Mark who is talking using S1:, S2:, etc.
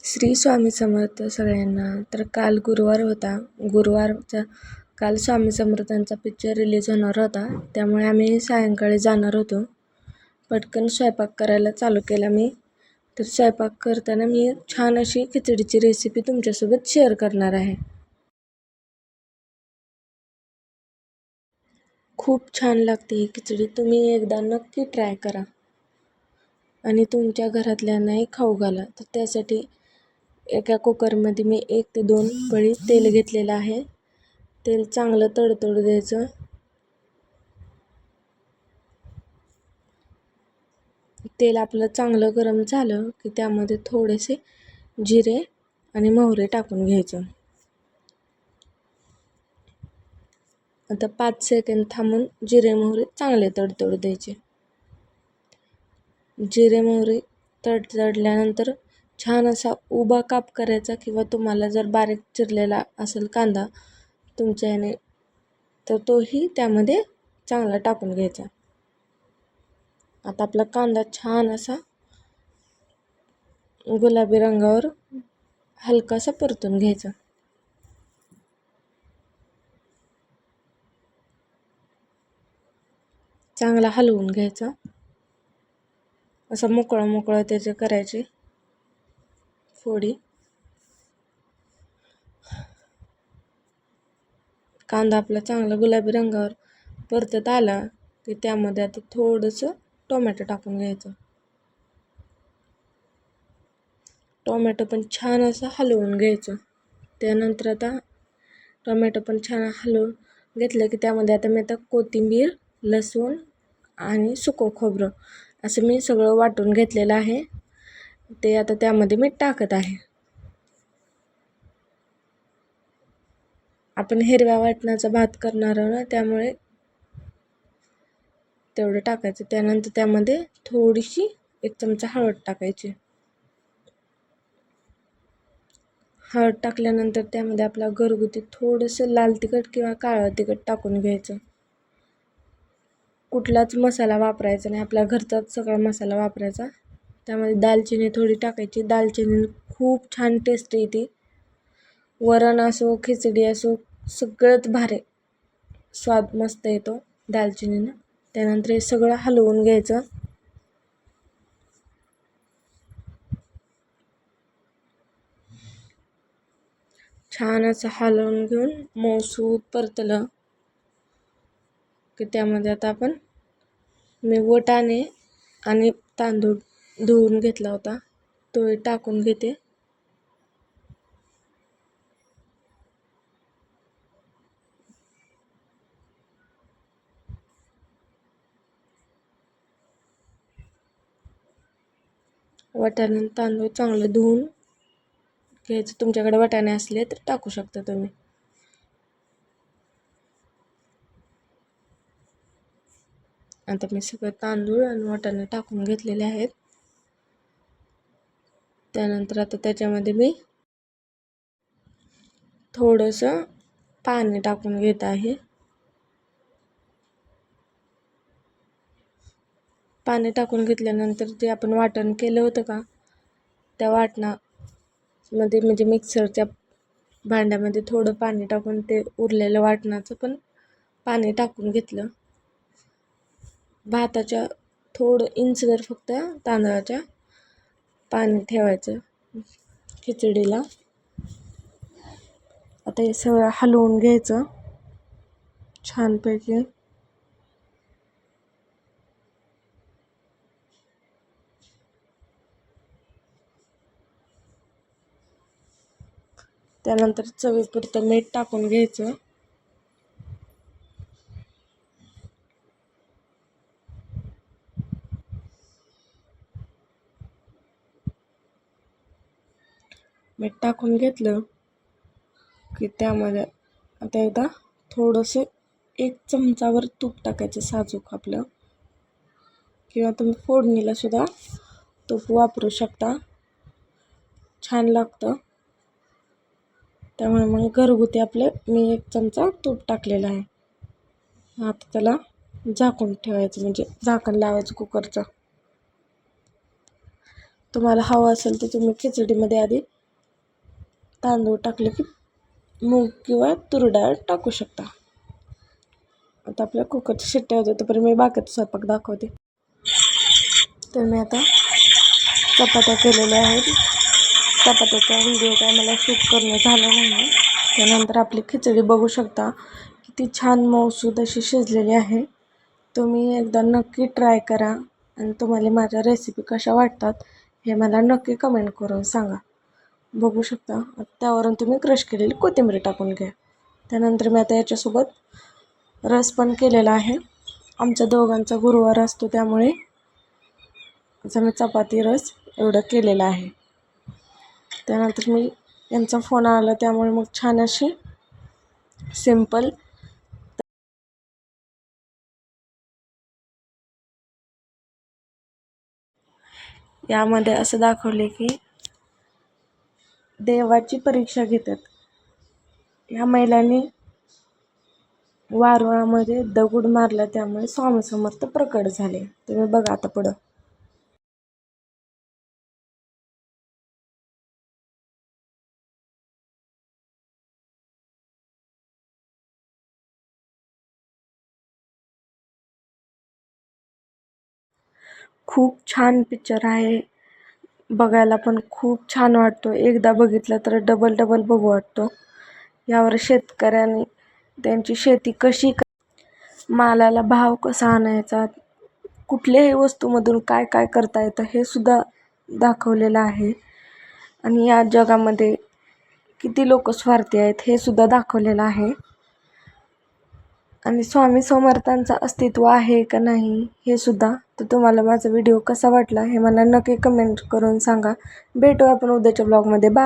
S1: श्री स्वामी समर्थ सगळ्यांना. तर काल गुरुवार होता. काल स्वामी समर्थांचा पिक्चर रिलीज होणार होता, त्यामुळे आम्ही सायंकाळी जाणार होतो. पटकन स्वयंपाक करायला चालू केला मी. तर स्वयंपाक करताना मी छान अशी खिचडीची रेसिपी तुमच्यासोबत शेअर करणार आहे. खूप छान लागते ही खिचडी. तुम्ही एकदा नक्की ट्राय करा आणि तुमच्या घरातल्यांनाही खाऊ घाला. तर त्यासाठी एका कुकरमध्ये मी 1 ते 2 पळी तेल घेतलेलं आहे. तेल चांगलं तडतडू द्यायचं. तेल आपलं चांगलं गरम झालं की त्यामध्ये थोडेसे जिरे आणि मोहरी टाकून घ्यायचं. आता 5 सेकंद थांबून जिरे मोहरी चांगले तडतडू द्यायचे. जिरे मोहरी तडतडल्यानंतर छान असा उभा काप करायचा, किंवा तुम्हाला जर बारीक चिरलेला असेल कांदा तुमच्या ह्याने तर तोही त्यामध्ये चांगला टाकून घ्यायचा. आता आपला कांदा छान असा गुलाबी रंगावर हलकासा परतून घ्यायचा. चांगला हलवून घ्यायचा. असा मोकळा त्याचे करायचे फोडी. कांदा आपला चांगला गुलाबी रंगावर परतत आला की त्यामध्ये आता थोडंसं टोमॅटो टाकून घ्यायचं. टोमॅटो पण छान असं हलवून घ्यायचं. त्यानंतर आता टोमॅटो पण छान हलवून घेतलं की त्यामध्ये आता कोथिंबीर, लसूण आणि सुकं खोबरं असं मी सगळं वाटून घेतलेलं आहे. ते आता त्यामध्ये मी टाकत आहे. आपण हिरव्या वाटणाचा भात करणार आहोत ना, त्यामुळे तेवढं टाकायचं. त्यानंतर त्यामध्ये थोडीशी 1 चमचा हळद टाकायची. हळद टाकल्यानंतर त्यामध्ये आपला घरगुती थोडंसं लाल तिखट किंवा काळं तिखट टाकून घ्यायचं. कुठलाच मसाला वापरायचा नाही, आपल्या घरचाच सगळा मसाला वापरायचा. त्यामध्ये दालचिनी थोडी टाकायची. दालचिनी खूप छान टेस्ट येते. वरण असो, खिचडी असो, सगळ्यात भारी स्वाद मस्त येतो दालचिनीनं. त्यानंतर हे सगळं हलवून घ्यायचं. छान असं हलवून घेऊन मऊसूत परतलं की त्यामध्ये आता मी वाटाणे आणि तांदूळ धुवून घेतला होता तो टाकून घेते. वाटाणे तांदूळ चांगलं धुवून घ्यायचं. तुमच्याकडे वाटाणे असले तर टाकू शकता तुम्ही. आता मी सगळं तांदूळ आणि वाटाणे टाकून घेतलेले आहेत. त्यानंतर आता त्याच्यामध्ये मी थोडंसं पाणी टाकून घेत आहे. पाणी टाकून घेतल्यानंतर जे आपण वाटण केलं होतं का, त्या वाटणामध्ये म्हणजे मिक्सरच्या भांड्यामध्ये थोडं पाणी टाकून ते उरलेलं वाटणाचं पण पाणी टाकून घेतलं. भाताच्या थोडं इंचवर फक्त तांदळाच्या पाणी ठेवायचं खिचडीला. आता हे सगळं हलवून घ्यायचं छानपैकी. त्यानंतर चवीपुरतं मीठ टाकून घ्यायचं. मीठ टाकून घेतलं की त्यामध्ये आता एकदा थोडंसं 1 चमचावर तूप टाकायचं साजूक आपलं, किंवा तुम्ही फोडणीला सुद्धा तूप वापरू शकता. छान लागतं. त्यामुळे मग घरगुती मी 1 चमचा तूप टाकलेला आहे. आता त्याला झाकून ठेवायचं, म्हणजे झाकण लावायचं कुकरचं. तुम्हाला हवं असेल तर तुम्ही खिचडीमध्ये आधी तांदूळ टाकले की मूग किंवा तूर डाळ टाकू शकता. आता आपल्या कुकरची शिट्ट्या होते तोपर्यंत मी बाकीचा स्वयंपाक दाखवते. तर मी आता चपात्या केलेल्या आहेत. चपात्याचा व्हिडिओ काय मला शूट करणं झालं नाही. त्यानंतर आपली खिचडी बघू शकता किती छान मऊसूद अशी शिजलेली आहे. तुम्ही एकदा नक्की ट्राय करा आणि तुम्हाला माझ्या रेसिपी कशा वाटतात हे मला नक्की कमेंट करून सांगा. बघू शकता त्यावरून तुम्ही क्रश केलेली कोथिंबीर टाकून घ्या. त्यानंतर मी आता याच्यासोबत रस पण केलेला आहे. आमच्या दोघांचा गुरुवार असतो त्यामुळे आता मी चपाती रस एवढं केलेलं आहे. त्यानंतर मी यांचा फोन आला त्यामुळे मग छान अशी सिंपल यामध्ये असं दाखवले की देवाची परीक्षा घेतात. ह्या महिलांनी वारुळामध्ये दगड मारला त्यामुळे स्वामी समर्थ प्रकट झाले. तुम्ही बघा आता पुढं. खूप छान पिक्चर आहे. बघायला पण खूप छान वाटतो. एकदा बघितलं तर डबल बघू वाटतो. यावर शेतकऱ्यांनी त्यांची शेती कशी मालाला भाव कसा आणायचा, कुठल्याही वस्तूमधून काय काय करता येतं हे सुद्धा दाखवलेलं आहे. आणि या जगामध्ये किती लोक स्वार्थी आहेत हे सुद्धा दाखवलेलं आहे. आणि स्वामी समर्थांचं अस्तित्व आहे का नाही हे सुद्धा. तर तुम्हाला माझा व्हिडिओ कसा वाटला हे मला नक्की कमेंट करून सांगा. भेटू आपण उद्याच्या ब्लॉगमध्ये. बाय.